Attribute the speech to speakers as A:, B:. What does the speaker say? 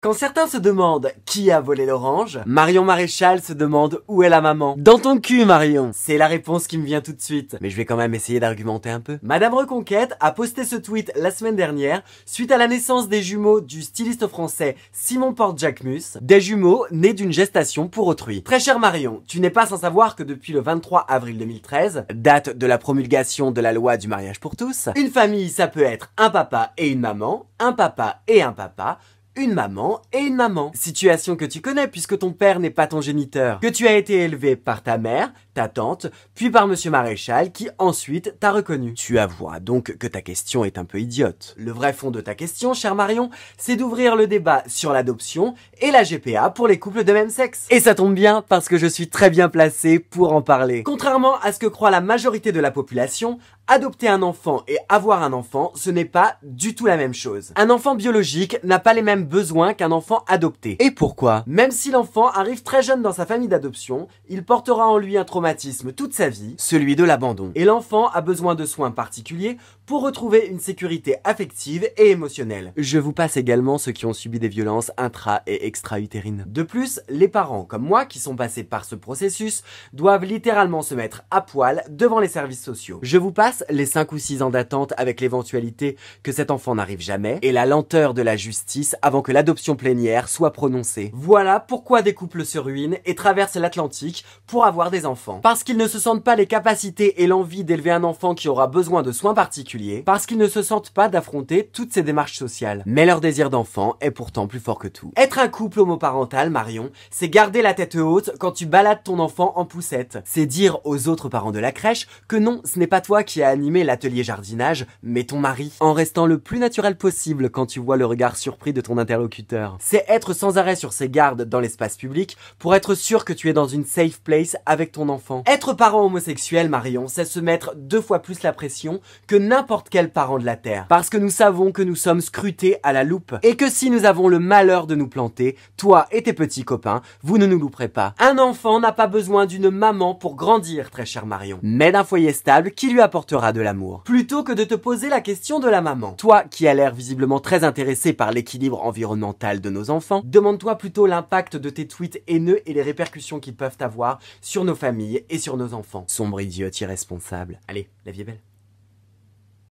A: Quand certains se demandent qui a volé l'orange, Marion Maréchal se demande où est la maman. Dans ton cul, Marion. C'est la réponse qui me vient tout de suite. Mais je vais quand même essayer d'argumenter un peu. Madame Reconquête a posté ce tweet la semaine dernière suite à la naissance des jumeaux du styliste français Simon Porte-Jacquemus, des jumeaux nés d'une gestation pour autrui. Très chère Marion, tu n'es pas sans savoir que depuis le 23 avril 2013, date de la promulgation de la loi du mariage pour tous, une famille ça peut être un papa et une maman, un papa et un papa, une maman et une maman. Situation que tu connais puisque ton père n'est pas ton géniteur. Que tu as été élevé par ta mère, ta tante, puis par Monsieur Maréchal qui ensuite t'a reconnu. Tu avoueras donc que ta question est un peu idiote. Le vrai fond de ta question, chère Marion, c'est d'ouvrir le débat sur l'adoption et la GPA pour les couples de même sexe. Et ça tombe bien parce que je suis très bien placé pour en parler. Contrairement à ce que croit la majorité de la population, adopter un enfant et avoir un enfant, ce n'est pas du tout la même chose. Un enfant biologique n'a pas les mêmes besoins qu'un enfant adopté. Et pourquoi? Même si l'enfant arrive très jeune dans sa famille d'adoption, il portera en lui un traumatisme toute sa vie, celui de l'abandon. Et l'enfant a besoin de soins particuliers pour retrouver une sécurité affective et émotionnelle. Je vous passe également ceux qui ont subi des violences intra- et extra-utérines. De plus, les parents comme moi qui sont passés par ce processus doivent littéralement se mettre à poil devant les services sociaux. Je vous passe les 5 ou 6 ans d'attente avec l'éventualité que cet enfant n'arrive jamais et la lenteur de la justice avant que l'adoption plénière soit prononcée. Voilà pourquoi des couples se ruinent et traversent l'Atlantique pour avoir des enfants. Parce qu'ils ne se sentent pas les capacités et l'envie d'élever un enfant qui aura besoin de soins particuliers, parce qu'ils ne se sentent pas d'affronter toutes ces démarches sociales. Mais leur désir d'enfant est pourtant plus fort que tout. Être un couple homoparental, Marion, c'est garder la tête haute quand tu balades ton enfant en poussette. C'est dire aux autres parents de la crèche que non, ce n'est pas toi qui as animé l'atelier jardinage, mais ton mari. En restant le plus naturel possible quand tu vois le regard surpris de ton interlocuteur. C'est être sans arrêt sur ses gardes dans l'espace public pour être sûr que tu es dans une safe place avec ton enfant. Être parent homosexuel, Marion, c'est se mettre 2 fois plus la pression que n'importe quel parent de la Terre. Parce que nous savons que nous sommes scrutés à la loupe. Et que si nous avons le malheur de nous planter, toi et tes petits copains, vous ne nous louperez pas. Un enfant n'a pas besoin d'une maman pour grandir, très chère Marion, mais d'un foyer stable qui lui apportera de l'amour. Plutôt que de te poser la question de la maman. Toi qui as l'air visiblement très intéressé par l'équilibre environnemental de nos enfants, demande-toi plutôt l'impact de tes tweets haineux et les répercussions qu'ils peuvent avoir sur nos familles et sur nos enfants. Sombre idiote irresponsable. Allez, la vie est belle.